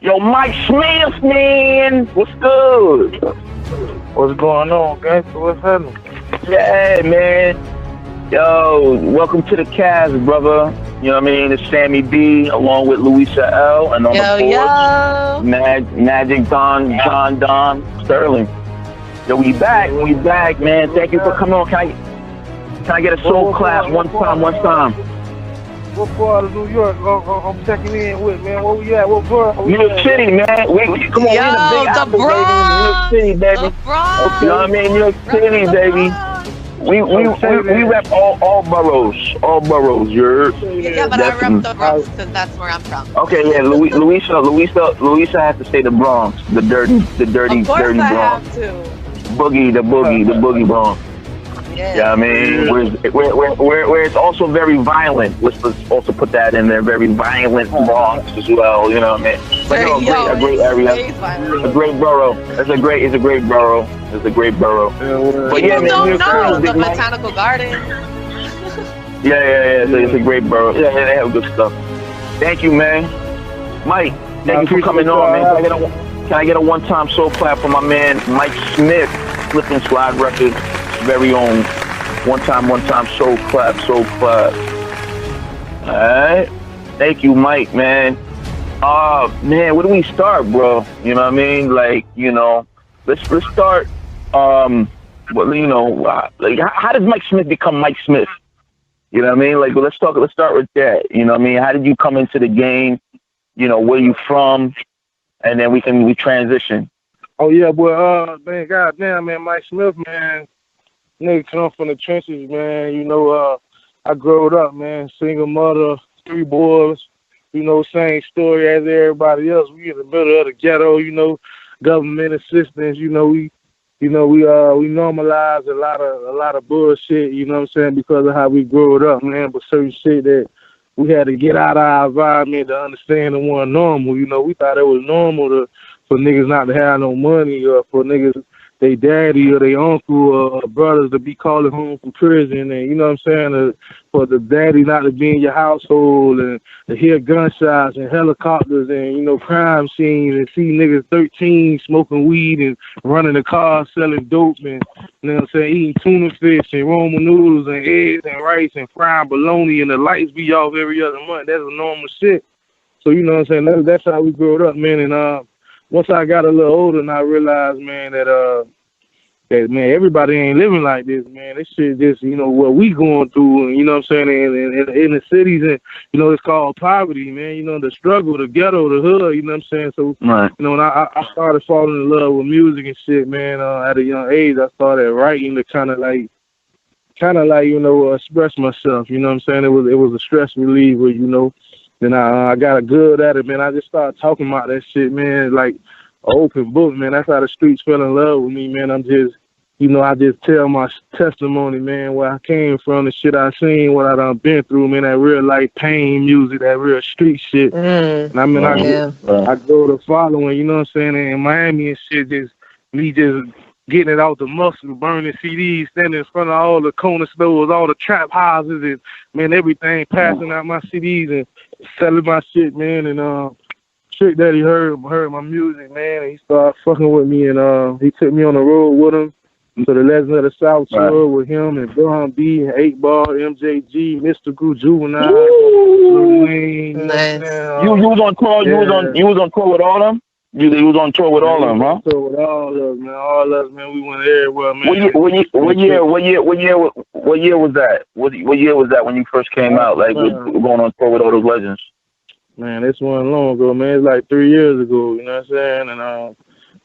Yo, Mike Smiff, man. What's good? What's going on, gangster? What's happening? Yeah, man. Yo, welcome to the cast, brother. You know what I mean? It's Sammy BE along with Luisa L. And on Yo, the yo. board, Magic Don Sterling. Yo, we back, man. Thank you for coming on. Can I get a soul clap one time? What part of New York I'm checking in with, man? Where we at? What part? New York City, man. We come on, Yo, we in a big the apple, Bronx. baby. New York City, baby. The Bronx. You know what I mean? New York City, baby. We rep all boroughs. All boroughs. Yeah, but I rep the Bronx because that's where I'm from. Okay, yeah, Luisa has to say the Bronx, the dirty Of course dirty I Bronx. have to. The boogie Bronx. Yeah. Yeah, I mean, where it's also very violent. Let's also put that in there. Very violent Bronx as well. You know what I mean? But no, a great area, a great borough. It's a great borough. It's a great borough. But People don't know the Mike. botanical garden. Yeah. It's a great borough. Yeah, they have good stuff. Thank you, man. Mike, thank you for coming on, man. Can I get a one-time soul clap for my man Mike Smiff, Slip and Slide Records, very own. One time soul clap. Alright. Thank you, Mike, man. Man, where do we start, bro? You know what I mean? Like, you know, let's start well, you know, like how does Mike Smiff become Mike Smiff? You know what I mean? Like, let's start with that. You know what I mean? How did you come into the game? You know, where you from? And then we transition. Oh yeah, boy, man, goddamn, man, Mike Smiff, man. Nigga come from the trenches, man. You know, I growed up, man, single mother, 3 boys, you know, same story as everybody else. We in the middle of the ghetto, you know, government assistance, you know, we normalized a lot of bullshit, you know what I'm saying, because of how we grew up, man. But certain shit that we had to get out of our environment to understand it wasn't normal. You know, we thought it was normal for niggas not to have no money, or for niggas, they daddy or their uncle or brothers to be calling home from prison, and you know what I'm saying, for the daddy not to be in your household, and to hear gunshots and helicopters and, you know, crime scenes, and see niggas 13 smoking weed and running a car selling dope, and, you know what I'm saying, eating tuna fish and Roman noodles and eggs and rice and frying bologna, and the lights be off every other month. That's a normal shit. So, you know what I'm saying, that's how we grew up, man. And once I got a little older, and I realized, man, that man, everybody ain't living like this, man. This shit just, you know, what we going through, and, you know what I'm saying, in the cities, and, you know, it's called poverty, man. You know, the struggle, the ghetto, the hood, you know what I'm saying? So, right. You know, when I started falling in love with music and shit, man, at a young age, I started writing to kind of like, you know, express myself, you know what I'm saying? It was a stress reliever, you know. Then I got good at it, man. I just started talking about that shit, man, like an open book, man. That's how the streets fell in love with me, man. I'm just, you know, I just tell my testimony, man, where I came from, the shit I seen, what I done been through, man, that real life pain music, that real street shit. And I mean, I go to following, you know what I'm saying, in Miami and shit, just getting it out the muscle, burning CDs, standing in front of all the corner stores, all the trap houses, and, man, everything, passing out my CDs and selling my shit, man. And Trick Daddy heard my music, man, and he started fucking with me, and he took me on the road with him to the Legend of the South tour with him and Bill B and 8 Ball, MJG, Mystical, Juvenile, Lil Wayne. Nice. You was on tour. Yeah. You was on tour with all them. You was on tour with all of them, huh? Tour with all of us, man. All of us, man. We went everywhere, man. What year was that? What year was that when you first came out? Like going on tour with all those legends. Man, this wasn't long ago, man. It's like 3 years ago. You know what I'm saying? And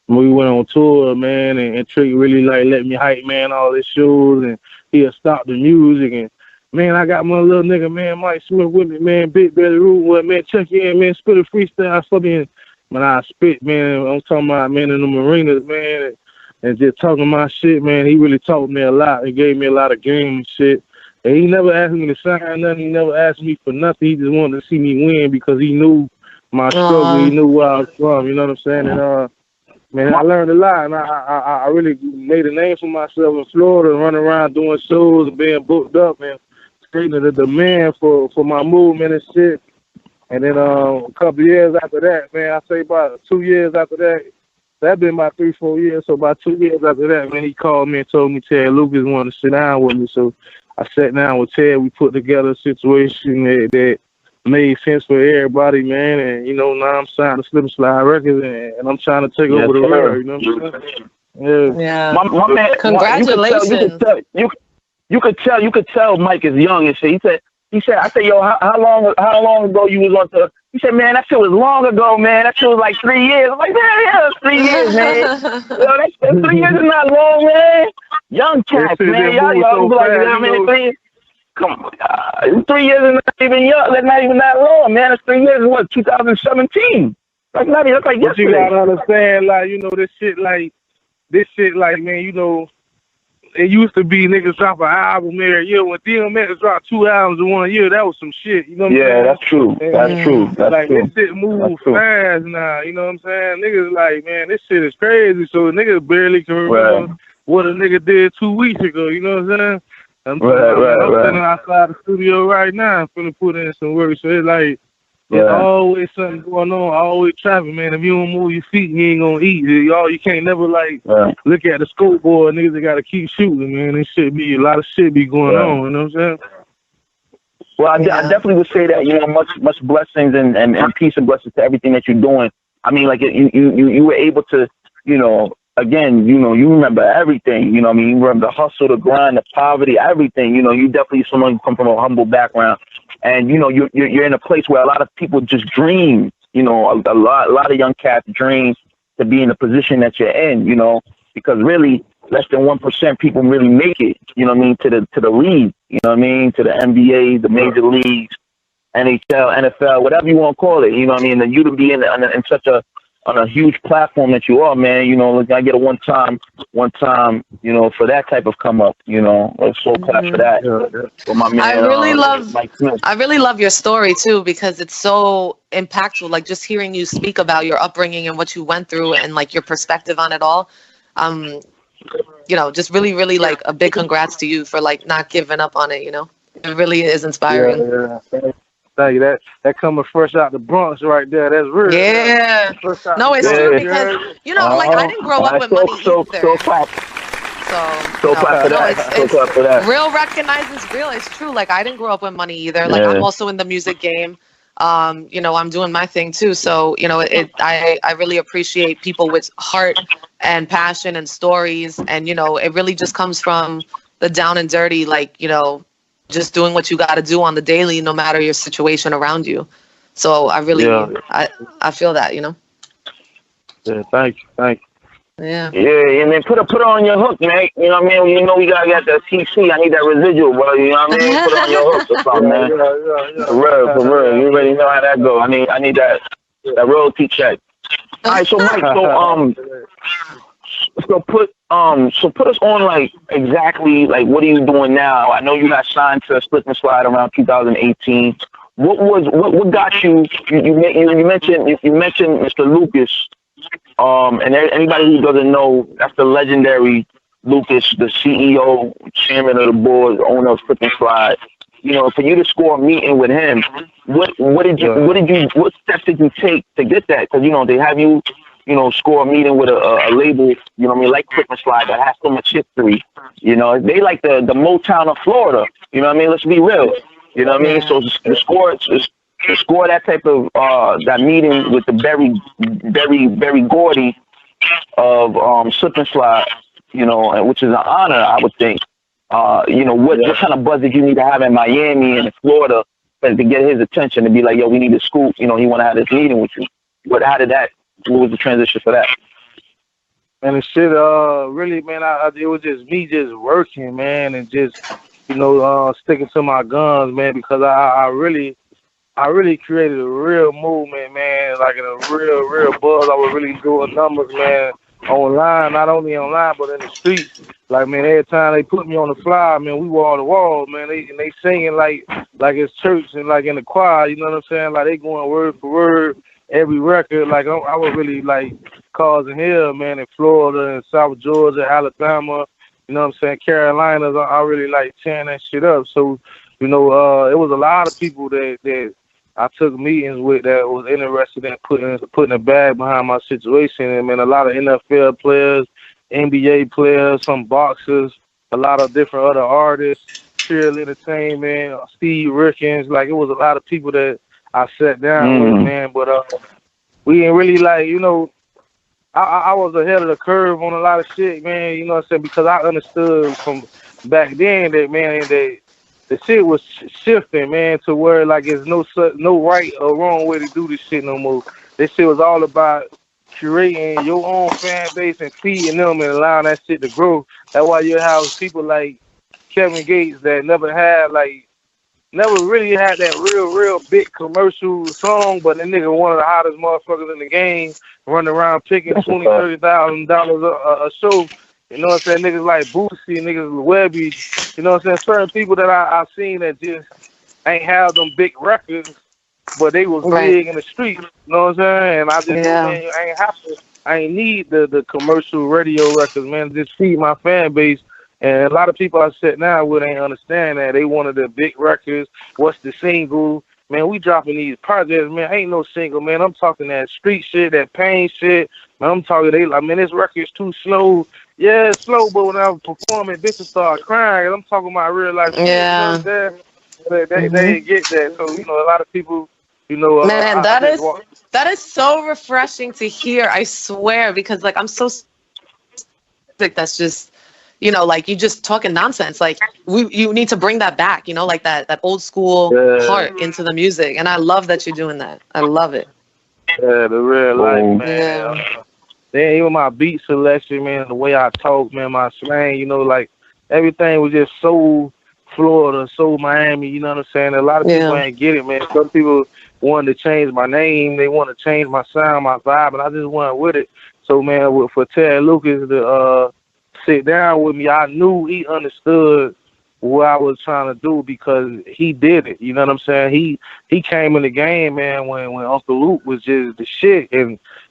we went on tour, man, and Trick really like let me hype, man, all his shows, and he'll stop the music, and, man, I got my little nigga, man, Mike Smiff with me, man, Big Belly Root, man, check in, man, spit a freestyle for me. And when I spit, man, I'm talking about, man, in the marinas, man, and just talking my shit, man, he really taught me a lot. He gave me a lot of game and shit. And he never asked me to sign nothing. He never asked me for nothing. He just wanted to see me win because he knew my struggle. He knew where I was from, you know what I'm saying? And, man, I learned a lot, and I really made a name for myself in Florida, running around doing shows and being booked up and creating the demand for my movement and shit. And then a couple of years after that, man, I say about 2 years after that, that been about 3-4 years. So about 2 years after that, man, he called me and told me Ted Lucas wanted to sit down with me. So I sat down with Ted. We put together a situation that made sense for everybody, man. And, you know, now I'm signed to Slip and Slide Records, and I'm trying to take over the world, you know what I'm saying? Yeah. My man, congratulations. You could tell Mike is young and shit. He said, I said, yo, how long ago you was on the? He said, man, that shit was long ago, man. That shit was like 3 years. I'm like, man, yeah, it's 3 years, man. Yo, that 3 years is not long, man. Young cats, man. Y'all so like, yeah, man, 3 years. Come on, 3 years is not even young. That's not even that long, man. It's 3 years is what, 2017. That's not even, that's like yesterday. But you gotta understand, like, you know, this shit, like, man, you know, it used to be niggas drop an album every year. When DMX dropped 2 albums in 1 year, that was some shit. You know what I'm saying? Yeah, that's true. That's true. That's like, true. This shit moves fast now. You know what I'm saying? Niggas like, man, this shit is crazy. So niggas barely can remember what a nigga did 2 weeks ago. You know what I'm saying? I'm sitting outside the studio right now. I'm finna put in some work. So it's like, there's always something going on, always traffic, man. If you don't move your feet, you ain't gonna eat. You can't never like look at the scoreboard, niggas that gotta keep shooting, man. It should be a lot of shit be going on, you know what I'm saying? Well, I definitely would say that, you know, much blessings and peace and blessings to everything that you're doing. I mean, like you were able to, you know, again, you know, you remember everything, you know what I mean? You remember the hustle, the grind, the poverty, everything. You know, you definitely someone who come from a humble background. And, you know, you're in a place where a lot of people just dream, you know, a lot of young cats dream to be in the position that you're in, you know, because really less than 1% people really make it, you know what I mean, to the league, you know what I mean, to the NBA, the major leagues, NHL, NFL, whatever you want to call it, you know what I mean, and you to be in such on a huge platform that you are, man, you know, I get a one time, you know, for that type of come up, you know, so clap for that. For my man, I really love your story too, because it's so impactful. Like just hearing you speak about your upbringing and what you went through and like your perspective on it all. You know, just really, really like a big congrats to you for like not giving up on it, you know, it really is inspiring. Thank you. That coming fresh out the Bronx right there. That's real. Yeah. No, it's true because, you know, like I didn't grow up with money either. Real recognizes real. It's true. Like I didn't grow up with money either. Like I'm also in the music game. You know, I'm doing my thing too. So, you know, I really appreciate people with heart and passion and stories. And, you know, it really just comes from the down and dirty, like, you know, just doing what you got to do on the daily, no matter your situation around you. So I really, I feel that, you know. Yeah, thank you. Yeah. Yeah, and then put it on your hook, man. You know what I mean? You know we gotta get that TC. I need that residual, bro. You know what I mean? Put it on your hooks or something, man. For real. You already know how that go. I need that royalty check. All right, so Mike, so put us on like exactly like what are you doing now? I know you got signed to Split and Slide around 2018. What got you? You mentioned Mr. Lucas. And anybody who doesn't know, that's the legendary Lucas, the CEO, chairman of the board, owner of Split and Slide. You know, for you to score a meeting with him, what steps did you take to get that? Because you know they have you. You know, score a meeting with a label, you know what I mean, like Split and Slide that has so much history. You know, they like the Motown of Florida. You know what I mean? Let's be real. You know what I mean? So to score that type of that meeting with the Berry Gordy of Slip and Slide, you know, which is an honor, I would think. You know, what kind of buzz did you need to have in Miami and in Florida to get his attention to be like, yo, we need to scoop, you know, he want to have this meeting with you. What was the transition for that? And the shit, really, man, it was just me just working, man, and just, you know, sticking to my guns, man, because I really created a real movement, man, like in a real buzz. I was really doing numbers, man, online, not only online, but in the streets. Like, man, every time they put me on the flyer, man, we wall to wall, man. They singing like it's church and like in the choir, you know what I'm saying? Like they going word for word. Every record, like I was really like causing hell, man, in Florida and South Georgia, Alabama, you know what I'm saying, Carolinas. I really like tearing that shit up. So, you know, it was a lot of people that I took meetings with that was interested in putting a bag behind my situation. And man, a lot of NFL players, NBA players, some boxers, a lot of different other artists, Trill Entertainment, Steve Rickens. Like it was a lot of people that I sat down with, man. But we ain't really like, you know, I was ahead of the curve on a lot of shit, man. You know what I'm saying? Because I understood from back then that, man, the shit was shifting, man, to where like it's no right or wrong way to do this shit no more. This shit was all about curating your own fan base and feeding them and allowing that shit to grow. That's why you have people like Kevin Gates that never really had that real big commercial song, but that nigga one of the hottest motherfuckers in the game, running around picking $20,000-$30,000 a show. You know what I'm saying? Niggas like Boosie, niggas Webby. You know what I'm saying? Certain people that I seen that just ain't have them big records, but they was big in the streets. You know what I'm saying? And I just man, I ain't need the commercial radio records, man. Just feed my fan base. And a lot of people I sit now with ain't understand that. They wanted the big records. What's the single? Man, we dropping these projects, man. Ain't no single, man. I'm talking that street shit, that pain shit. Man, I'm talking, they like, man, this record's too slow. Yeah, it's slow, but when I was performing, bitches start crying. I'm talking about real life. Yeah. You know they didn't get that. So, you know, a lot of people, you know. Man, that is so refreshing to hear, I swear, because, like, I'm so sick. That's just, you know, like, you just talking nonsense. Like, you need to bring that back, you know, like that old school heart into the music. And I love that you're doing that. I love it. Yeah, the real life, man. Yeah. Then even my beat selection, man, the way I talk, man, my slang, you know, like everything was just so Florida, so Miami, you know what I'm saying? A lot of people ain't get it, man. Some people wanted to change my name, they want to change my sound, my vibe, and I just went with it. So, man, for Ted Lucas to sit down with me, I knew he understood what I was trying to do because he did it. You know what I'm saying? He came in the game, man, when Uncle Luke was just the shit.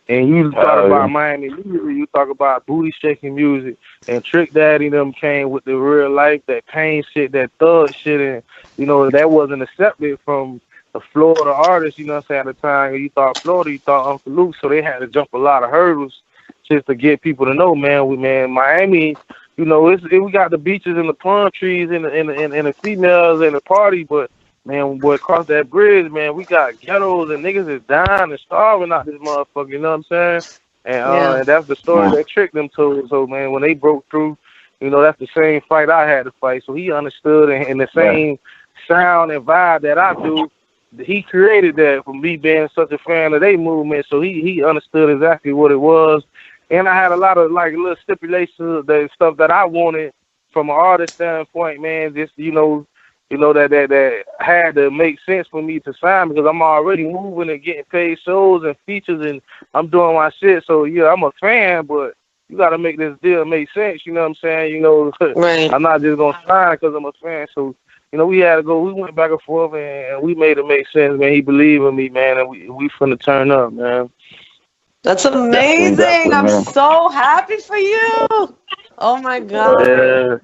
And you talk about Miami music, you talk about booty shaking music, and Trick Daddy them came with the real life, that pain shit, that thug shit, and you know that wasn't accepted from the Florida artists. You know what I'm saying? At the time, you thought Florida, you thought Uncle Luke, so they had to jump a lot of hurdles just to get people to know, man. Miami, you know, we got the beaches and the palm trees and the females and the party, but man, boy, across that bridge, man, we got ghettos and niggas is dying and starving out this motherfucker, you know what I'm saying? And that's the story that Tricked them to. So, man, when they broke through, you know, that's the same fight I had to fight. So he understood, and the same sound and vibe that I do, he created that from me being such a fan of their movement. So he understood exactly what it was. And I had a lot of, like, little stipulations, the stuff that I wanted from an artist standpoint, man, just, you know, that had to make sense for me to sign because I'm already moving and getting paid shows and features and I'm doing my shit. So, yeah, I'm a fan, but you got to make this deal make sense. You know what I'm saying? You know, I'm not just going to sign because I'm a fan. So, you know, we had to go. We went back and forth and we made it make sense, man. He believed in me, man, and we finna turn up, man. That's amazing. Definitely, I'm so happy for you. Oh, my God. Yeah.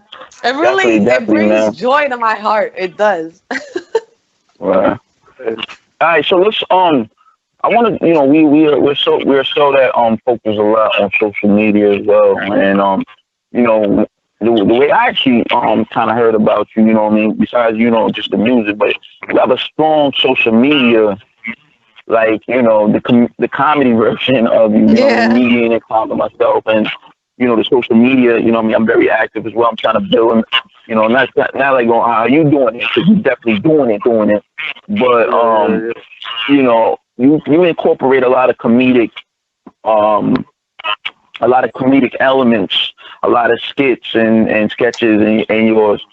It really it brings joy to my heart. It does. Right. All right, so let's I want to, you know, we're so that focus a lot on social media as well, and you know, the way I actually kind of heard about you, you know what I mean, besides, you know, just the music, but you have a strong social media, like, you know, the comedy version of you, you know, me and Tom and myself, and you know, the social media, you know what I mean, I'm very active as well. I'm trying to build, you know, not like going, how are you doing it? Because you're definitely doing it. But, you know, you incorporate a lot of comedic elements, a lot of skits and sketches and yours.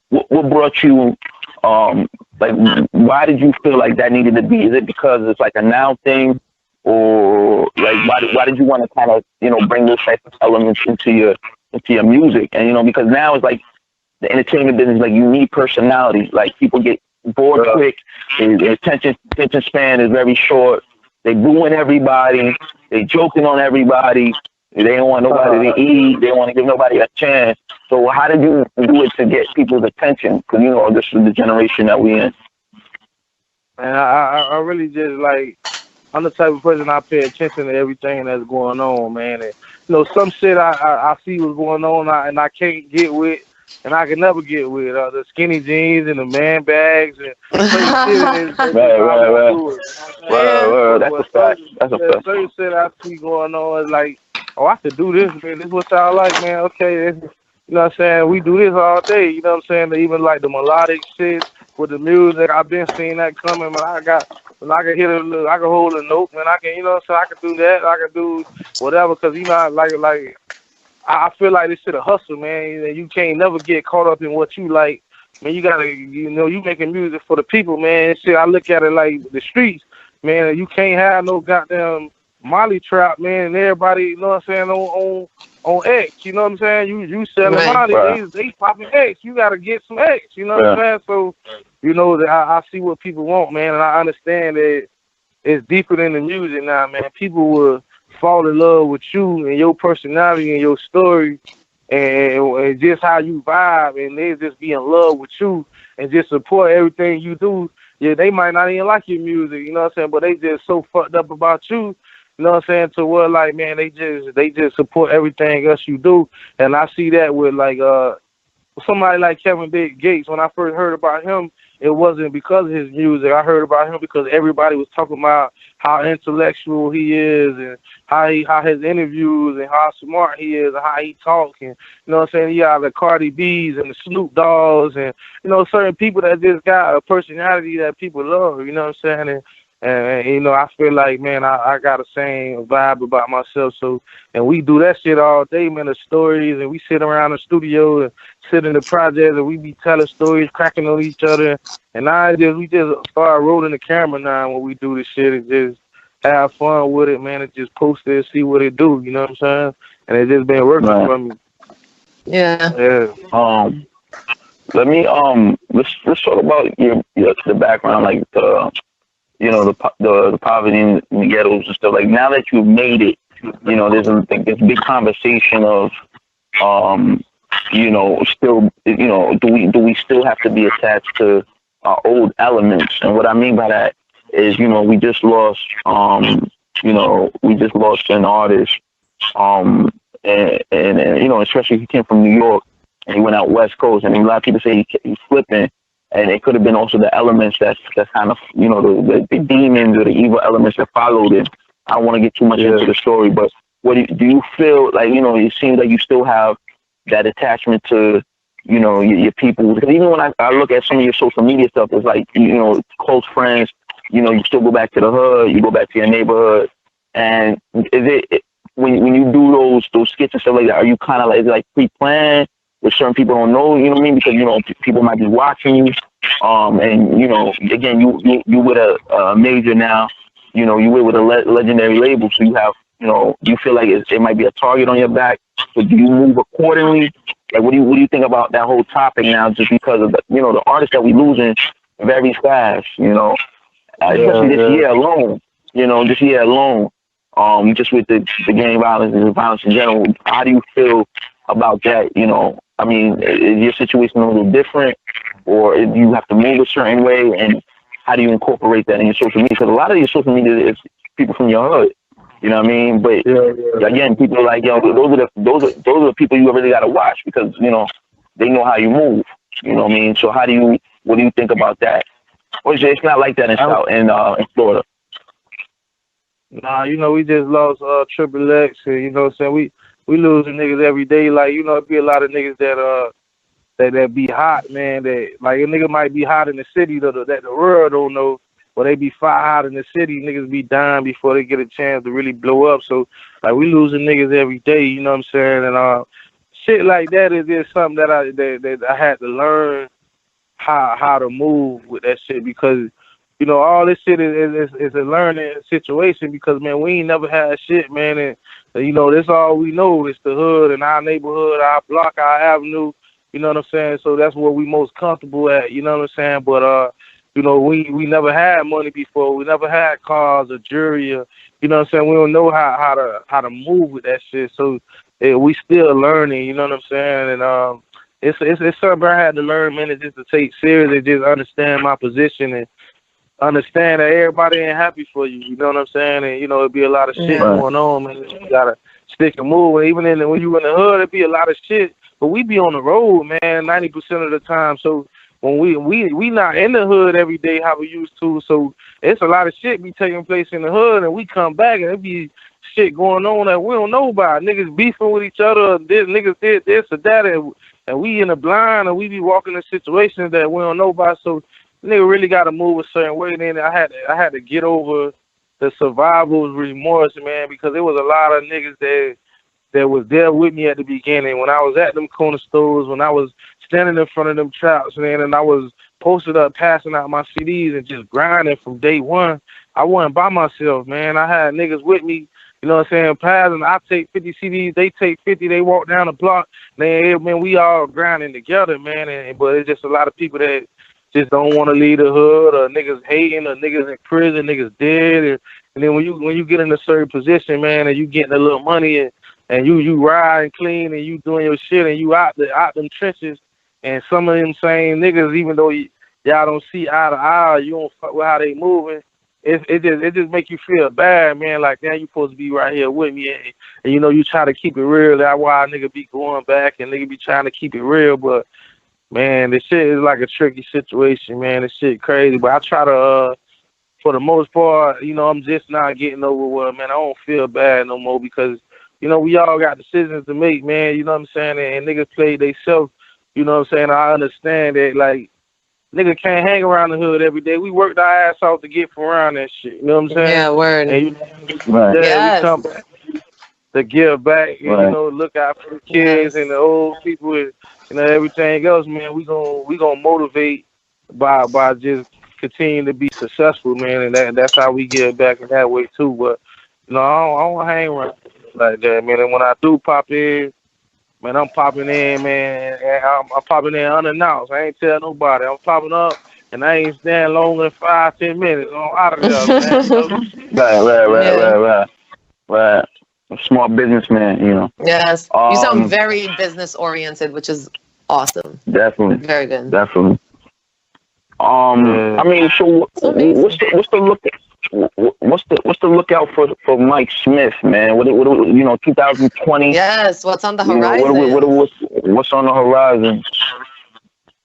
What brought you, like, why did you feel like that needed to be? Is it because it's like a now thing? Or like why did you want to kind of, you know, bring those type of elements into your music? And you know, because now it's like the entertainment business, like you need personality. Like people get bored quick, their attention span is very short. They booing everybody, they joking on everybody. They don't want nobody to eat. They don't want to give nobody a chance. So how did you do it to get people's attention? Because you know, this is the generation that we in. And I really just like, I'm the type of person I pay attention to everything that's going on, man. And some shit I see what's going on and I can't get with, and I can never get with the skinny jeans and the man bags and certain shit. Right. That's a fact. That's a fact. Certain shit I see going on is like, oh, I could do this, man. This is what y'all like, man. Okay, you know what I'm saying? We do this all day. You know what I'm saying? Even like the melodic shit with the music, I've been seeing that coming, man. I can hold a note, man. I can, I can do that. I can do whatever, because I feel like this shit a hustle, man. You can't never get caught up in what you like. Man, you gotta, you making music for the people, man. Shit, I look at it like the streets, man. You can't have no goddamn Molly trap, man, and everybody, you know what I'm saying, on X, you know what I'm saying? You selling Molly, right. They popping X. You gotta get some X, you know what I'm saying? So, I see what people want, man, and I understand that it's deeper than the music now, man. People will fall in love with you and your personality and your story and just how you vibe, and they just be in love with you and just support everything you do. Yeah, they might not even like your music, you know what I'm saying, but they just so fucked up about you, you know what I'm saying, to where, like, man, they just support everything else you do. And I see that with, like, somebody like Kevin Gates. When I first heard about him, it wasn't because of his music. I heard about him because everybody was talking about how intellectual he is and how his interviews and how smart he is and how he talks. And, you know what I'm saying, he got the Cardi B's and the Snoop Dogg's and, certain people that just got a personality that people love, you know what I'm saying? And I feel like, man, I got the same vibe about myself. So, and we do that shit all day, man, the stories, and we sit around the studio and sit in the project and we be telling stories, cracking on each other. And we just start rolling the camera now when we do this shit and just have fun with it, man, and just post it and see what it do, you know what I'm saying? And it just been working for me. Yeah. Let me, let's talk about the background, like the poverty in the ghettos and stuff. Like, now that you've made it, there's this big conversation of, still, do we still have to be attached to our old elements? And what I mean by that is, we just lost an artist, and especially if he came from New York and he went out West Coast, and a lot of people say he's flipping. And it could have been also the elements that's kind of, the demons or the evil elements that followed it. I don't want to get too much into the story, but do you feel like, it seems like you still have that attachment to, your people? Because even when I look at some of your social media stuff, it's like, close friends, you still go back to the hood, you go back to your neighborhood. And is it when you do those skits and stuff like that, are you kind of like, is it like pre-planned? Which certain people don't know, you know what I mean? Because, people might be watching you. And, again, you with a major now, you with a legendary label. So you have, do you feel like it might be a target on your back? So do you move accordingly? Like, what do you think about that whole topic now, just because of the artists that we losing very fast, especially this year alone, just with the gang violence and violence in general. How do you feel about that? I mean, is your situation a little different, or do you have to move a certain way, and how do you incorporate that in your social media? Because a lot of your social media is people from your hood, you know what I mean? But again, people are like, those are the people you really got to watch, because they know how you move, you know what I mean? So what do you think about that? Or is it's not like that in Florida? Nah, we just lost Triple X, and what I'm saying, we losing niggas every day. Like, it be a lot of niggas that be hot, man. That, like, a nigga might be hot in the city that the world don't know, but they be fire hot in the city. Niggas be dying before they get a chance to really blow up. So, like, we losing niggas every day, you know what I'm saying? And shit like that is just something that I had to learn how to move with that shit, because all this shit is a learning situation, because, man, we ain't never had shit, man, and that's all we know. It's the hood and our neighborhood, our block, our avenue, you know what I'm saying? So that's where we most comfortable at, you know what I'm saying? But, we never had money before. We never had cars or jewelry, or, you know what I'm saying? We don't know how to move with that shit. So we still learning, you know what I'm saying? And it's something I had to learn, man, just to take serious and just understand my position. And understand that everybody ain't happy for you. You know what I'm saying? And, you know, it'd be a lot of shit going on, man. You got to stick and move. And even when you in the hood, it'd be a lot of shit. But we be on the road, man, 90% of the time. So when we not in the hood every day how we used to. So it's a lot of shit be taking place in the hood, and we come back and it be shit going on that we don't know about. Niggas beefing with each other. Niggas did this or that, and we in the blind, and we be walking in situations that we don't know about. So nigga really got to move a certain way. And then I had to get over the survival remorse, man, because there was a lot of niggas that was there with me at the beginning. When I was at them corner stores, when I was standing in front of them traps, man, and I was posted up passing out my CDs and just grinding from day one. I wasn't by myself, man. I had niggas with me, you know what I'm saying, passing. I take 50 CDs, they take 50, they walk down the block. Man, we all grinding together, man. But it's just a lot of people that just don't want to leave the hood, or niggas hating, or niggas in prison, niggas dead. And then when you get in a certain position, man, and you getting a little money, and you ride and clean, and you doing your shit, and you out them trenches, and some of them same niggas, even though y'all don't see eye to eye, you don't fuck with how they moving, it just make you feel bad, man. Like, damn, you supposed to be right here with me, and you know, you try to keep it real. That's why nigga be going back, and nigga be trying to keep it real, but man, this shit is like a tricky situation, man. This shit crazy, but I try to, for the most part, you know, I'm just not getting over what, man. I don't feel bad no more because, you know, we all got decisions to make, man. You know what I'm saying? And niggas play themselves. You know what I'm saying? I understand that, like, nigga can't hang around the hood every day. We worked our ass off to get from around that shit. You know what I'm saying? Yeah, word. And you know, we come back to give back, and, you know, look out for the kids and the old people, and, you know, everything else, man. We gonna motivate by just continuing to be successful, man, and that's how we get back in that way too. But you know, I don't hang around like that, man. And when I do pop in, man, I'm popping in, man, and I'm popping in unannounced. I ain't tell nobody. I'm popping up, and I ain't staying longer than 5-10 minutes. I'm out of there, man. Right. A smart businessman, you know. Yes. You sound very business oriented, which is awesome. Definitely. Very good. Definitely. I mean, so what's the lookout for Mike Smiff, man? What you know, 2020? Yes. What's on the horizon? You know, what's on the horizon?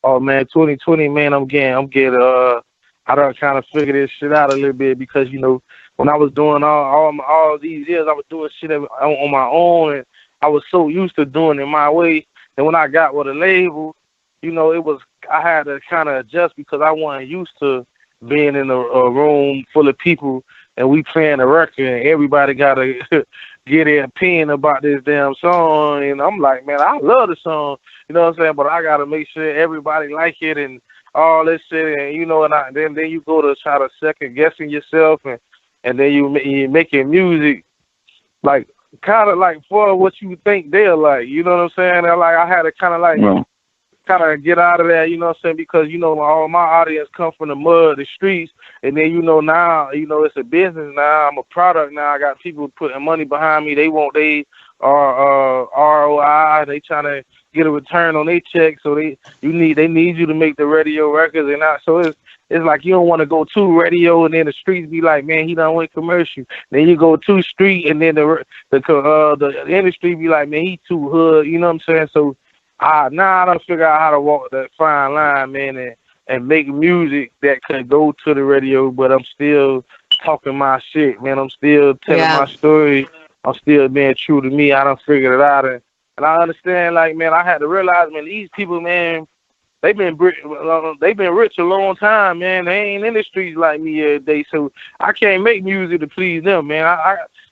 Oh man, 2020, man. I'm getting. I done kind of figure this shit out a little bit because, you know, when I was doing all these years, I was doing shit on my own, and I was so used to doing it my way. And when I got with a label, you know, I had to kind of adjust because I wasn't used to being in a room full of people and we playing a record and everybody got to get their opinion about this damn song. And I'm like, man, I love the song, you know what I'm saying? But I got to make sure everybody like it and all this shit. And, you know, and then you go to try to second guessing yourself, and then you making music like kind of like for what you think they're like, you know what I'm saying? And like I had to kind of like kind of get out of that, you know what I'm saying? Because, you know, all my audience come from the mud, the streets, and then, you know, now, you know, it's a business now. I'm a product now. I got people putting money behind me. They want they ROI. They trying to get a return on their check, so they need you to make the radio records, and not so it's like you don't want to go to radio and then the streets be like, man, he done went commercial. Then you go to street and then the industry be like, man, he too hood. You know what I'm saying? So now I don't figure out how to walk that fine line, man, and make music that could go to the radio, but I'm still talking my shit, man. I'm still telling my story. I'm still being true to me. I done figured it out, and I understand, like, man, I had to realize, man, these people, man, they've been rich a long time, man. They ain't in the streets like me every day, so I can't make music to please them, man.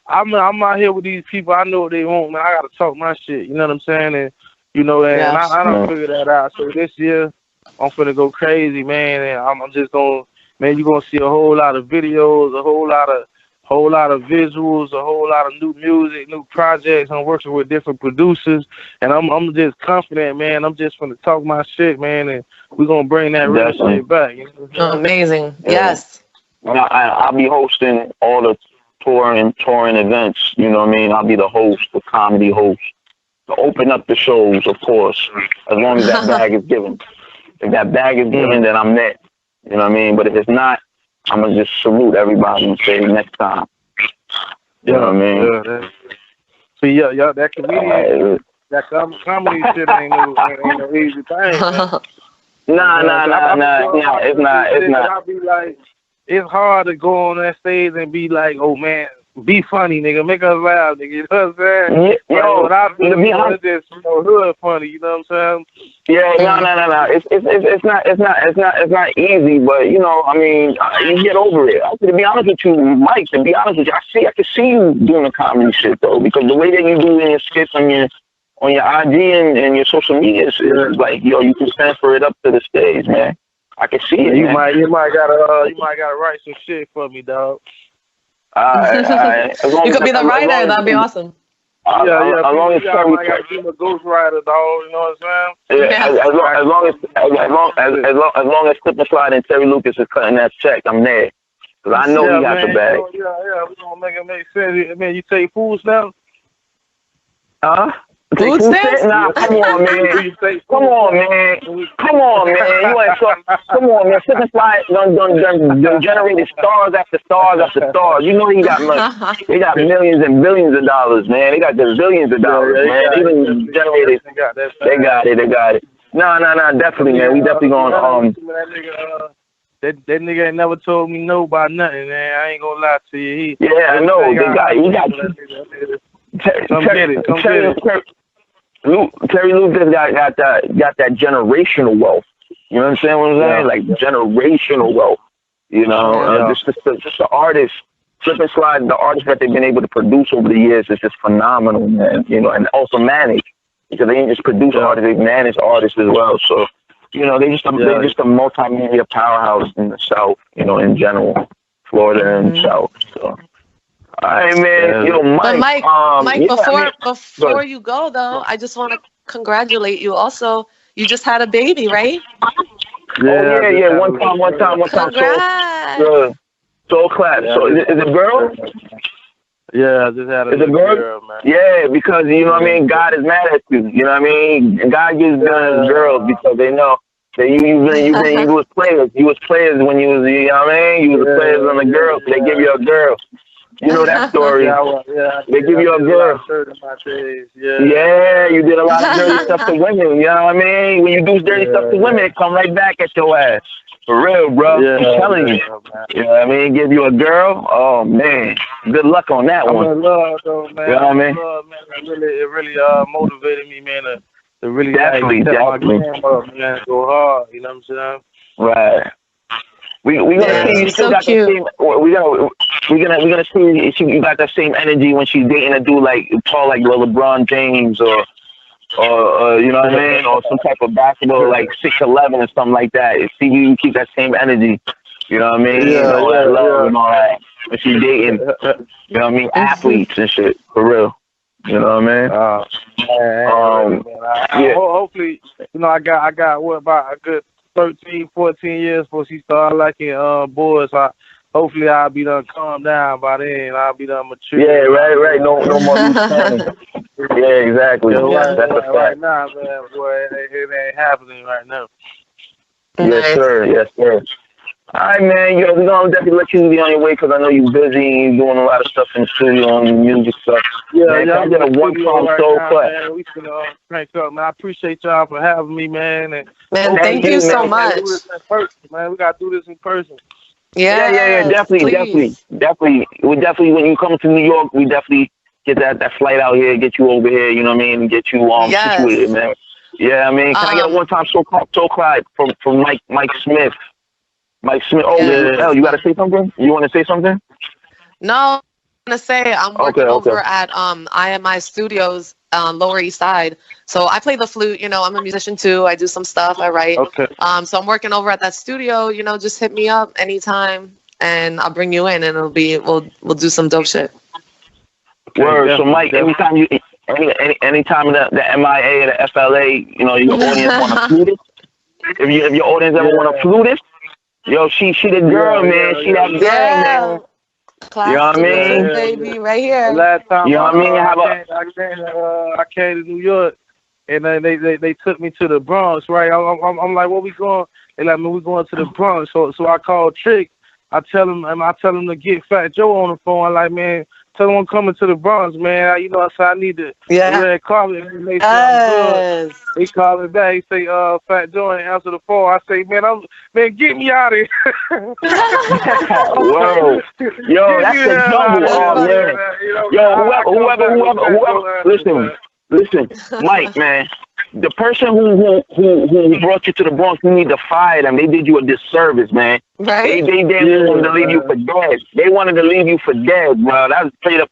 I'm out here with these people. I know what they want, man. I gotta talk my shit. You know what I'm saying? And you know, and I don't figure that out. So this year, I'm finna go crazy, man. And I'm just gonna, man, you're gonna see a whole lot of videos, a whole lot of visuals, a whole lot of new music, new projects. I'm working with different producers, and I'm just confident, man. I'm just gonna talk my shit, man, and we're gonna bring that real shit back. You know? Amazing. Yes. I'll be hosting all the touring events. You know what I mean? I'll be the host, the comedy host, to open up the shows, of course, as long as that bag is given. If that bag is given, then I'm there. You know what I mean? But if it's not, I'm gonna just salute everybody and say next time. You know what I mean? Yeah, see, yeah, that comedian, that comedy shit ain't no easy thing, man. Nah. It's not. I be like, it's hard to go on that stage and be like, oh man, be funny, nigga, make us laugh, nigga. You know what I'm saying? Yo, what I do, it's just hood funny. You know what I'm saying? Yeah, no. It's not easy, but you know, I mean, you get over it. To be honest with you, Mike. To be honest with you, I can see you doing the comedy shit though, because the way that you do in your skits on your IG and your social media is like, yo, you can transfer it up to the stage, man. I can see it. You might gotta write some shit for me, dog. All right. You could be the writer. That'd be awesome. As long as I gotta be a ghostwriter, dog. You know what I'm saying? As long as Slip and Slide and Terry Lucas is cutting that check, I'm there. Cause I know he got the bag. Yeah. We gonna make it make sense. Man, you take foods now? Food stamps? Nah, come on, man. Come on, man. You ain't so. Come on, man. Slip and Slide done generated stars after stars after stars. You know he got money. They got millions and billions of dollars, man. They got the billions of dollars, man. Even generated. They got it. No, definitely, man. We definitely gonna That nigga ain't never told me no about nothing, man. I ain't gonna lie to you. I know. He got. Come get it. Terry Lou just got that generational wealth. You know what I'm saying? Like generational wealth. You know, just the artists, Slip and Slide, the artists that they've been able to produce over the years is just phenomenal, man. You know, and also manage, because they ain't just produce artists, they manage artists as well. So, you know, they're just a multimedia powerhouse in the South. You know, in general, Florida and the South. So. All right, man. Yo, Mike. But Mike, before you go though, I just want to congratulate you. Also, you just had a baby, right? Yeah. One time. Congrats. So clap. So is it a girl? Yeah, I just had a girl, man. Yeah, because you know what I mean. God is mad at you. You know what I mean. God gives girls because they know that you was players. You was players when you was, you know what I mean. You was players on the girls. So they give you a girl. You know that story. They give you a girl. Yeah, you did a lot of dirty stuff to women. You know what I mean? When you do dirty stuff to women, it come right back at your ass. For real, bro. I'm telling you. You know what I mean? Give you a girl. Oh man, good luck on that one. I'm in love, though, man. You know what I mean? It really motivated me, man, to really definitely. Up, man, go hard. You know what I'm saying? Right. We gonna see you still got the same. We're gonna see you got that same energy when she's dating a dude like tall like LeBron James or you know what I mean, or some type of basketball like 6'11" or something like that. See you keep that same energy. You know what I mean? That love and all that. When she's dating, you know what I mean, athletes and shit for real. You know what I mean? Hopefully, you know, I got what about a good 13, 14 years before she started liking boys. Hopefully I'll be done calm down by then. I'll be done mature. Yeah, right. No more Yeah, exactly. That's a fact. Right now, man, boy, it ain't happening right now. Yes, sir. All right, man. We're gonna definitely let you be on your way because I know you're busy and doing a lot of stuff in the studio and music stuff. I did a one-time soul class. We can crank up, man. I appreciate y'all for having me, man. And thank you so much. Man, we gotta do this in person. Yeah, definitely. We definitely when you come to New York, we definitely get that flight out here, get you over here. You know what I mean, and get you situated, man. Yeah, I mean, can I get a one-time soul clap from Mike Smiff? Mike Smith. Oh, L, you got to say something? You want to say something? No, I'm going to say I'm working over at IMI Studios on Lower East Side. So I play the flute. You know, I'm a musician too. I do some stuff. I write. Okay. So I'm working over at that studio. You know, just hit me up anytime and I'll bring you in and we'll do some dope shit. Word. So Mike, anytime anytime the MIA or the FLA, you know, your audience want a flutist. If your audience ever want a flutist, yo, she the girl, man. She that girl, man. Class you know what I mean? Baby, right here. Last time, you know what I mean? I came to New York, and then they took me to the Bronx, right? I'm like, where we going? They like, man, we going to the Bronx. So I called Trick. I tell him to get Fat Joe on the phone. I'm like, man, tell him I'm coming to the Bronx, man. You know, I said I need the red carpet. And they say I'm good. He call me back. He say, Fat Joe ain't answer the phone. I say, man, get me out of here. Whoa. Yo, that's the jungle. Oh, man. Yo, whoever. Listen, Mike, man. The person who brought you to the Bronx, you need to fire them. They did you a disservice, man. Right? They wanted to leave you for dead. They wanted to leave you for dead, bro. That was straight up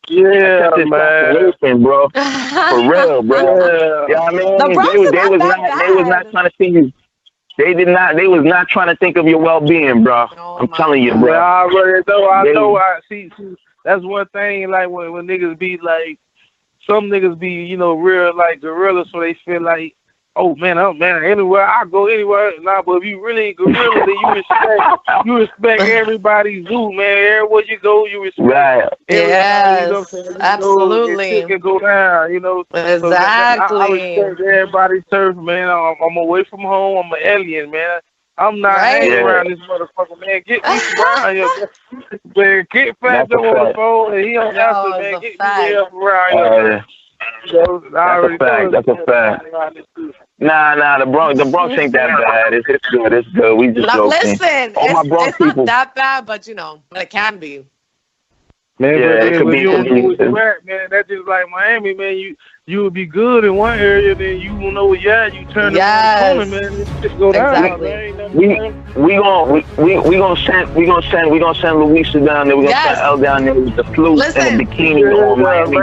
man, bro. For real, bro. You know what I mean? They was not trying to see you. They was not trying to think of your well-being, bro. I'm telling you, bro. I know. See, that's one thing. Like when niggas be like. Some niggas be, you know, real like gorillas, so they feel like, oh man, anywhere I go, anywhere. Nah, but if you really gorilla, then you respect everybody's zoo, man. Everywhere you go, you respect. Right. Yes, you know absolutely. Shit can go down, you know. Exactly. So I respect everybody's turf, man. I'm away from home. I'm an alien, man. I'm not hanging around this motherfucker, man. Get me around here. Man, get Fat Joe on the phone, and he don't answer, man. Get me around here. That's a fact. Nah, the Bronx ain't that bad. It's good. It's good. We just joking. Listen, it's not that bad, but you know, but it can be. Man, it could be. Man, that's just like Miami, man. You would be good in one area, then you will know you turn around the corner, man. Just go down, man. We gonna send Luisa down there. We gonna send L down there with the flute and the bikini on Miami.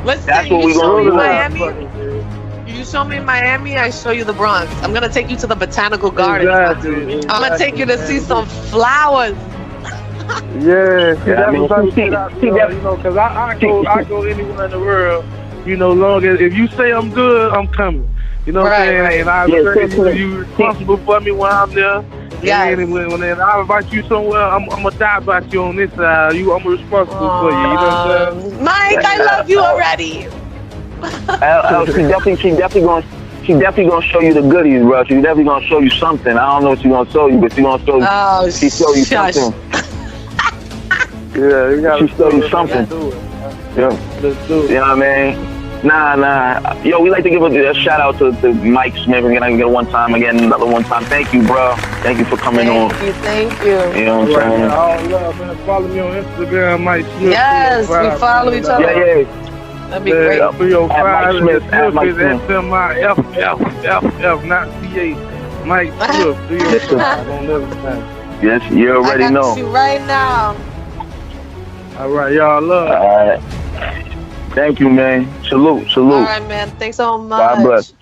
Listen, that's what we gonna do. Miami. You show me Miami, I show you the Bronx. I'm gonna take you to the Botanical Garden. Exactly. I'm gonna take you to see some flowers. That's what I'm saying. You know, because I go anywhere in the world. You know, long as if you say I'm good, I'm coming. You know what I'm saying? And I you responsible for me when I'm there. And when I invite you somewhere, I'm gonna die about you on this side. I'm responsible for you. You know what I'm saying? Mike, I love you already. She definitely gonna show you the goodies, bro. She definitely gonna show you something. I don't know what she's gonna show you, but she gonna show you. She show you something. You gotta show you something. Let's do it. You know what I mean? Nah. Yo, we like to give a shout out to Mike Smiff. We're gonna get another one time. Thank you, bro. Thank you for coming on. Thank you. You know what I'm saying? All love, man. Follow me on Instagram, Mike Smiff. Yes, we follow each other. Yeah. That'd be great. 305 Smith, is SMIFF, not CA. Mike Smiff, 305 on everything. Yes, you already know. I got you right now. All right, y'all love. All right. Thank you, man. Salute. All right, man. Thanks so much. God bless.